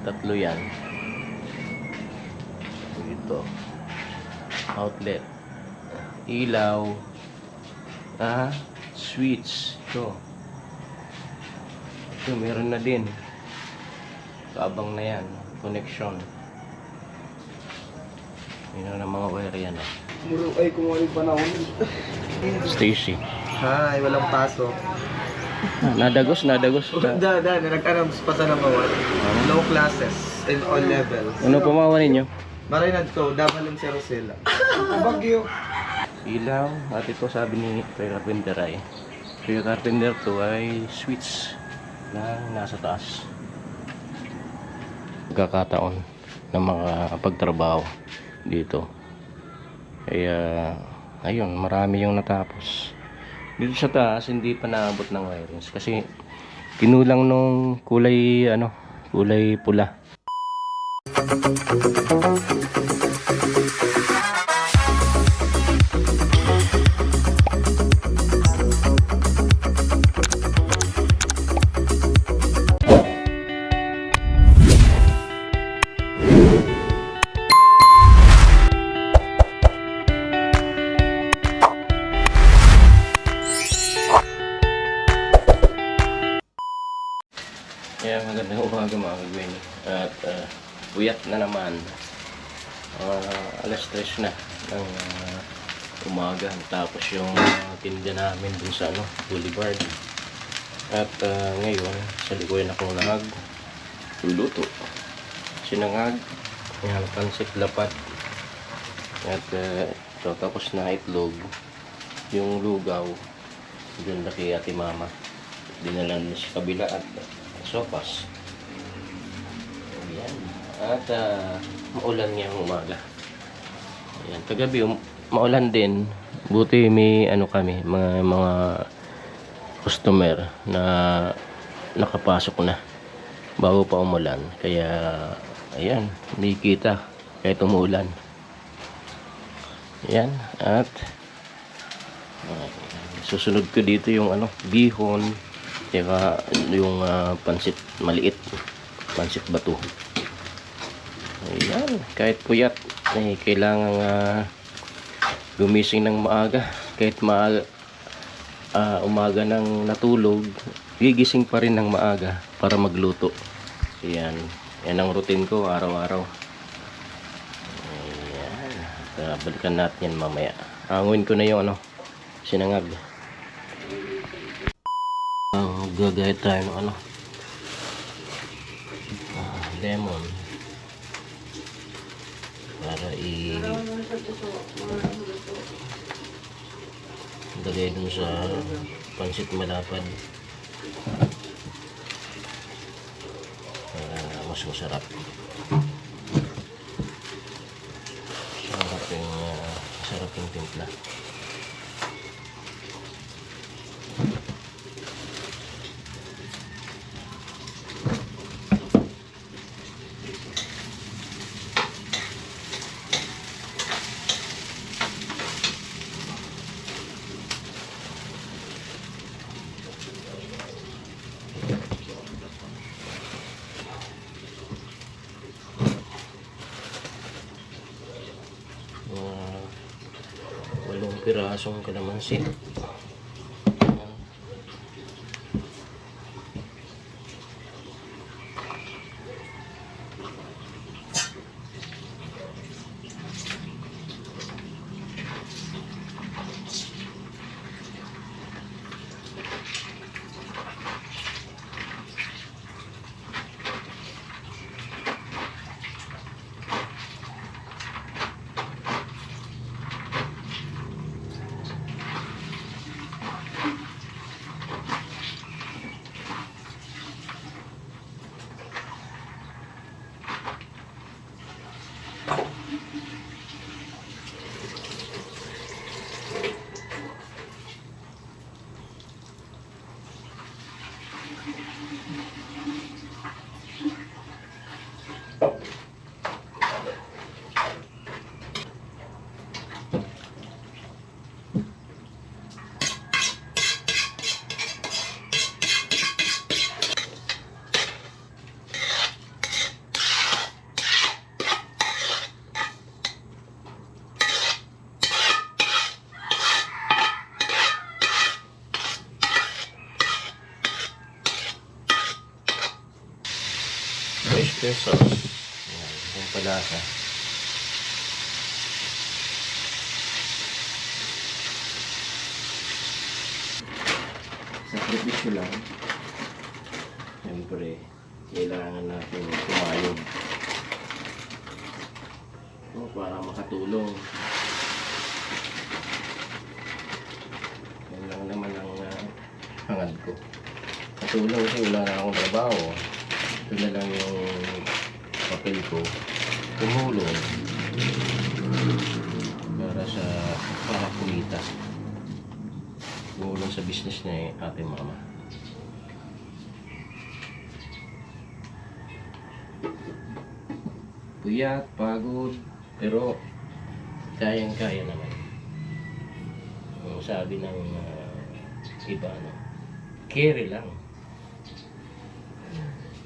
Tatlo yan. Ito. Outlet. Ilaw. Switch. Ito. Ito, meron na din. Kaabang na yan. Connection. Yun na mga wire yan. Muro ay kumuha yung panahon. Stacy. Hi, walang pasok. Nadagos. Nag-announce pa sa nabawan. Low classes in all levels. Ano pamawa ninyo? Maray na ito, dabalan si Rosella. Bagyo. Ilaw. At ito sabi ni Kuya Carpenter ay Kuya Carpenter to ay switch na nasa taas. Pagkakataon ng mga pagtrabaho dito. Kaya ayun, marami yung natapos. Dito sa taas hindi pa naabot ng wirings kasi kinulang nung kulay kulay pula. Kaya magandang umaga mga kagwin. At puyat na naman. Alas 3 na ng umaga. Tapos yung tinda namin dun sa Boulevard. At ngayon, sa likuyan akong nagluluto. Sinangag, yan, pansit lapat. At ito, tapos na itlog. Yung lugaw, dun na kay Ate Mama. Dinalan sa kabila at sopas. Ayan. At maulan ngayong umaga. Ayan. Kagabi maulan din. Buti may kami, mga customer na nakapasok na bago pa umulan. Kaya ayan, may kita kahit umulan. Ayan. At susunod ko dito yung bihon. Saka yung pansit maliit, pansit bato. Ayan, kahit puyat kailangan gumising ng maaga. Kahit umaga nang natulog, gigising pa rin ng maaga para magluto. Ayan, yan ang routine ko araw-araw. Ayan, balikan natin yan mamaya. Anguin ko na yung sinangag. Gagayat tayo ng lemon para ilagay dun sa pansit malapad para mas masarap. Sarap yung timpla. Walong pirasong kalamansi. pesos. Yan, yung palasa. Sakripisyo lang. Siyempre, kailangan natin kumayod. Para makatulong. Yan lang naman ang hangad ko. Katulong kasi wala na akong trabaho. Ito na lang yung papel ko. Tumulong. Para kumita. Tumulong sa business ni ate mama. Puyat, pagod, pero kayang-kaya naman. Ang sabi ng iba, no? Carry lang.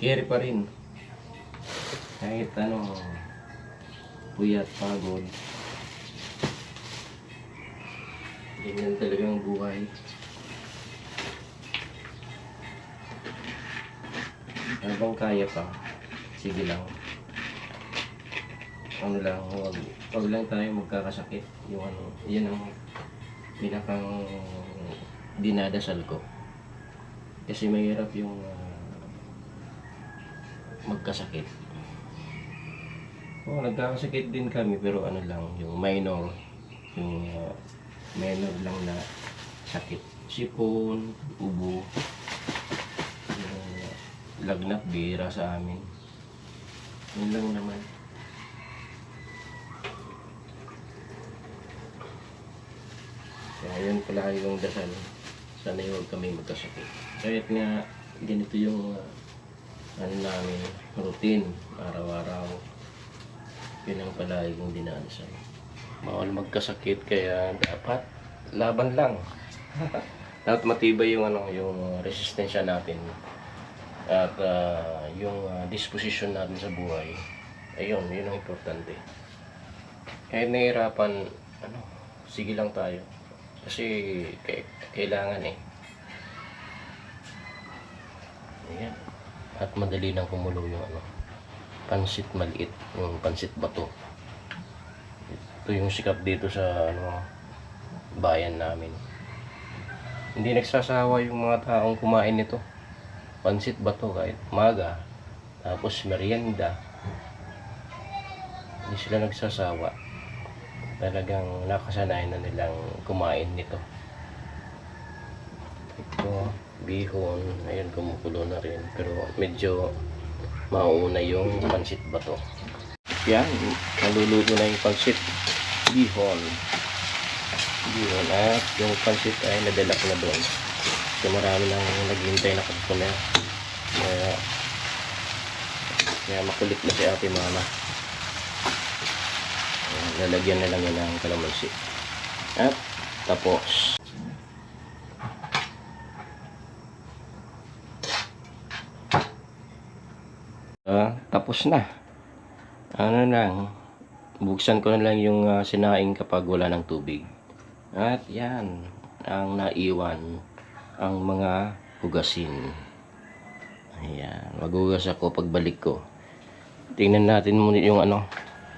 Carry pa rin. Kahit puyat, pagod. Ganyan talagang buhay. Habang kaya pa, sige lang. Wag lang tayo magkakasakit. Yan ang pinakang dinadasal ko. Kasi mahirap yung magkasakit. Nagkakasakit din kami pero yung minor lang na sakit. Sipon, ubo, yung lagnat, bira sa amin. Yun lang naman. Kaya yun pala yung dasal. Sana huwag kami magkasakit. Kahit nga ganito yung namin routine araw-araw. Yun ang pala yung dinadasal. Bawal magkasakit kaya dapat laban lang. Dapat matibay yung yung resistensya natin at yung disposition natin sa buhay. Ayun, yun ang importante. Kahit nahihirapan, sige lang tayo. Kasi kailangan Ayan. At madali nang kumulo yung pansit maliit, yung pansit bato. Ito yung sikat dito sa bayan namin. Hindi nagsasawa yung mga taong kumain nito. Pansit bato kahit umaga, tapos merienda. Hindi sila nagsasawa. Talagang nakasanayan na nilang kumain nito. Ito, bihon, ayun kumukulo na rin. Pero medyo mauna yung pansit bato. Yan, naluluto na yung pansit bihon. At yung pansit ay nadala ko na doon. Kasi marami nang naghihintay na customer. Kaya makulit na si ate mama. Lalagyan na lang yan ng kalamansi. At tapos. Tapos na. Buksan ko na lang yung sinaing kapag wala ng tubig. At yan ang naiwan ang mga hugasin. Ayan, maghugas ako pagbalik ko. Tingnan natin muna yung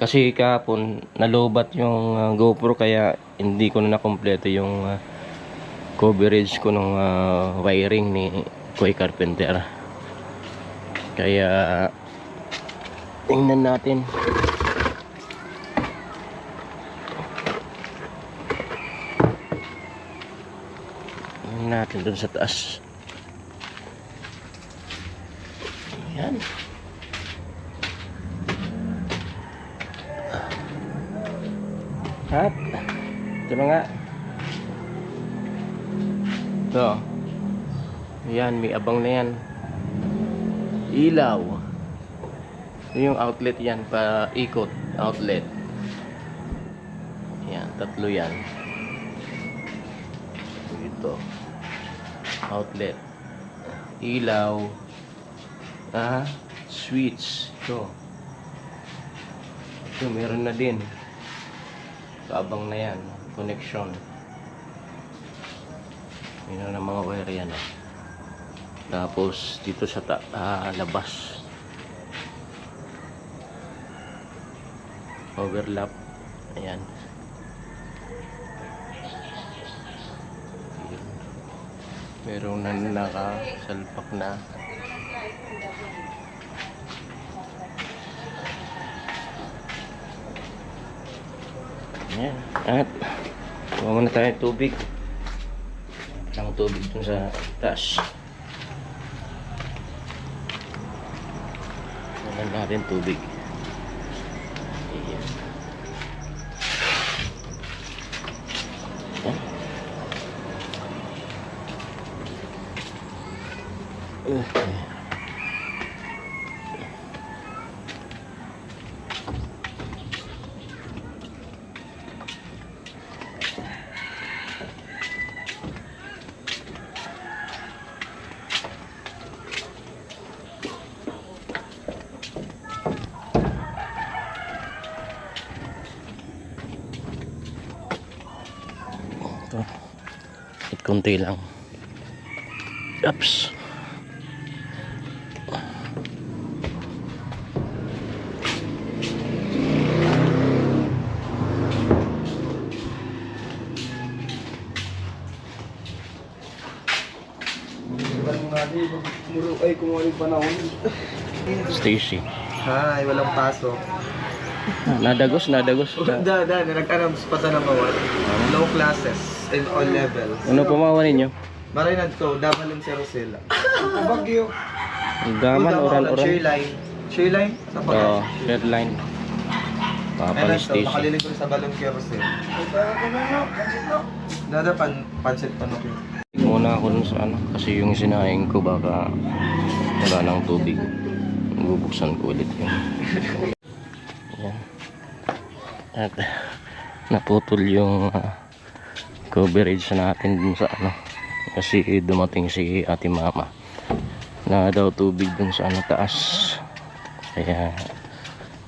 kasi kahapon nalobat yung GoPro kaya hindi ko na nakompleto yung coverage ko ng wiring ni Koy Carpenter. Kaya tingnan natin. Tingnan natin dun sa taas. Ayan. At ito na nga. Ito. Ayan, may abang na yan. Ilaw. Ito yung outlet yan, pa ikot outlet. Ayan, tatlo yan. Ito. Outlet. Ilaw. Switch. Ito. Ito, meron na din. Kaabang na yan, connection. Yun na mga wire yan. Tapos dito sa labas overlap. Ayan. Meron na nakasalpak na. Ayan. At kuha muna tayo ng tubig. Ang tubig dun sa taas. Naman natin tubig. Ayan. Okay. Ito. At konti lang. Ups. Ay, kumuha yung panahon. Stacy. Hi, walang pasok. Nadagos. Nag-announce pa sa nabawan. Low classes in all levels. Ano pumawa ninyo? Maray na to, Dabalon si Rosella. Bagyo. Gaman, oran. Shareline? Sa Oo, red line. Ayun Papal to, Stacy. nakalilig ko sa balon kay Rosella. Nada pansit pa natin. Muna ako dun sa ano, kasi yung sinaing ko baka wala ng tubig. Bubuksan ko ulit yun. Ayan. At naputol yung coverage natin dun sa ano, kasi dumating si ate mama na daw tubig dun sa ano taas, kaya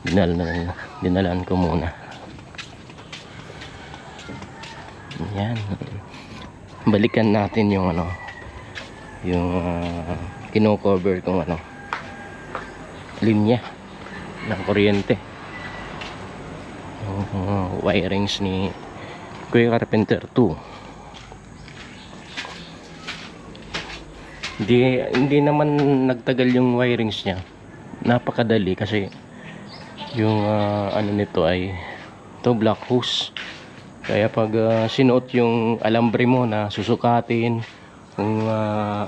dinalan ko muna. Ayan. Balikan natin yung ano, yung kino-cover kong ano, linya ng kuryente, yung wirings ni Kuya Carpenter 2. Hindi naman nagtagal yung wirings niya, napakadali kasi yung ano nito ay ito black hose. Kaya pag sinuot yung alambre mo na susukatin kung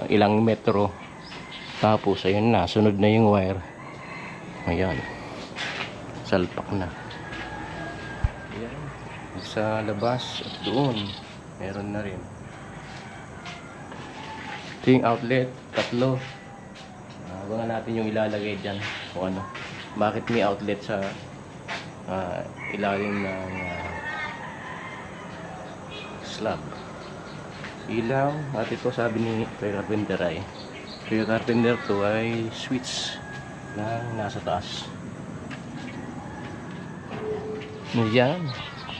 ilang metro, tapos ayun na, sunod na yung wire, ayan, salpak na. Ayan, sa labas at doon meron na rin. Ito yung outlet, tatlo. Abangan natin yung ilalagay dyan o ano, bakit may outlet sa ilalim ng slab. Ilaw. At ito sabi ni Kuya Carpenter ay Kuya Carpenter to ay switch na nasa taas. Yan.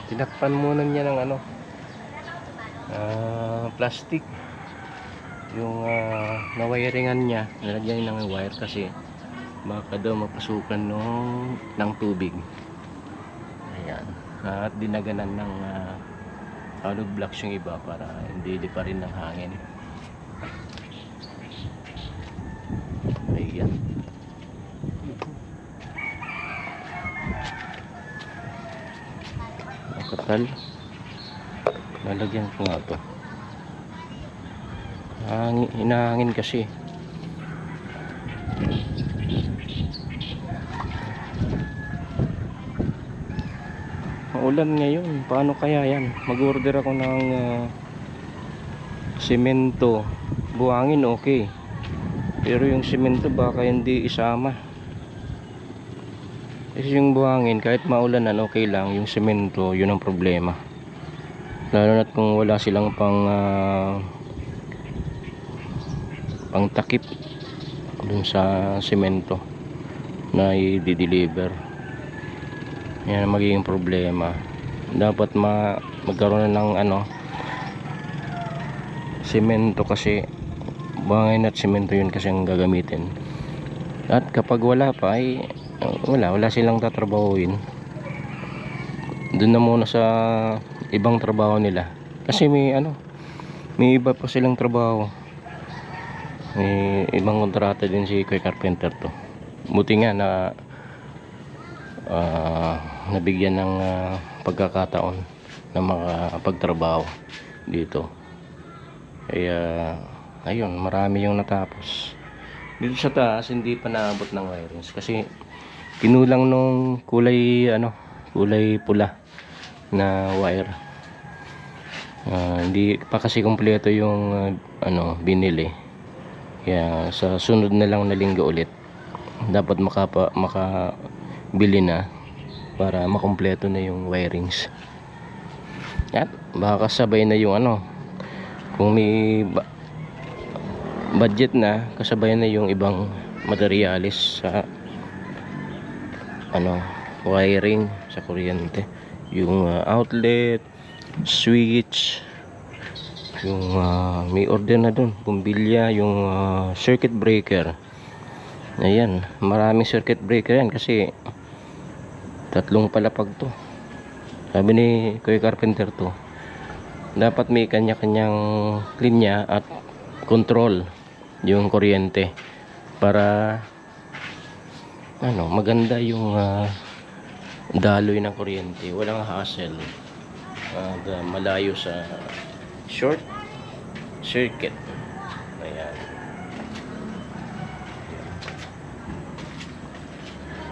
Tinakpan muna niya ng ano, plastic yung nawiringan niya. Nilagyan ng wire kasi baka daw mapasukan ng tubig. Ayan. At dinaganan ng hollow blocks yung iba para hindi pa rin ng hangin. Ayan. Katal. Lalagyan ko nga ito. Hinahangin kasi. Maulan ngayon, paano kaya yan? Mag-order ako ng semento. Buhangin okay, pero yung semento baka hindi isama. Kasi yung buhangin kahit maulanan okay lang, yung semento yun ang problema. Lalo na't kung wala silang pang takip dun sa semento na i-deliver. Yan ang magiging problema. Dapat magkaroon na ng ano, semento, kasi buhangin at semento yun kasi ang gagamitin. At kapag wala pa ay wala silang tatrabahuin. doon na muna sa ibang trabaho nila. Kasi may iba pa silang trabaho. May ibang kontrata din si Kuya Carpenter to. Buti nga na nabigyan ng pagkakataon na makapagtrabaho dito. Kaya ayun, marami yung natapos. Dito sa taas hindi pa naabot ng wirings kasi kinulang nung kulay kulay pula na wire. Hindi pa kasi kumpleto yung binili. Kaya sa sunod na lang na linggo ulit dapat makabili na para makumpleto na yung wirings. At baka kasabay na yung kung may budget na, kasabay na yung ibang materialis sa wiring sa kuryente, yung outlet, switch, yung may order na dun, bumbilya, yung circuit breaker. Ayan, maraming circuit breaker yan kasi 3 palapag to. Sabi ni Kuya Carpenter to, dapat may kanya-kanyang linya at control yung kuryente para maganda yung daloy ng kuryente, walang hassle, malayo sa short circuit. Ayan,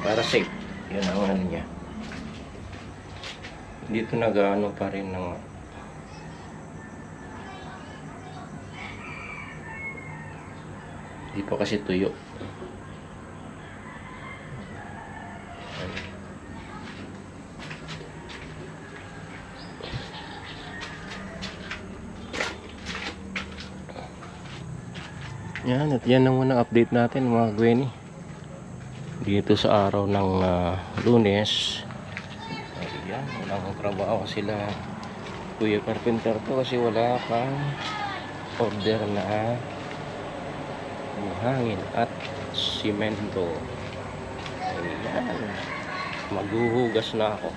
para safe. Yun ang niya. Dito nag-ano pa rin ng di pa kasi tuyo. Yan, at yan ang unang update natin mga Gwenny dito sa araw ng Lunes. Ayan, walang trabaho sila Kuya Carpenter to kasi wala pang order na hangin at simento. Ayan, maghuhugas na ako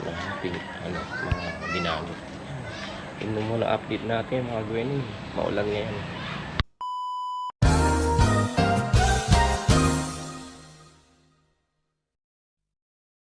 ng mga ginamit. Tingnan mo na update natin mga Gwenny, maulan ngayon.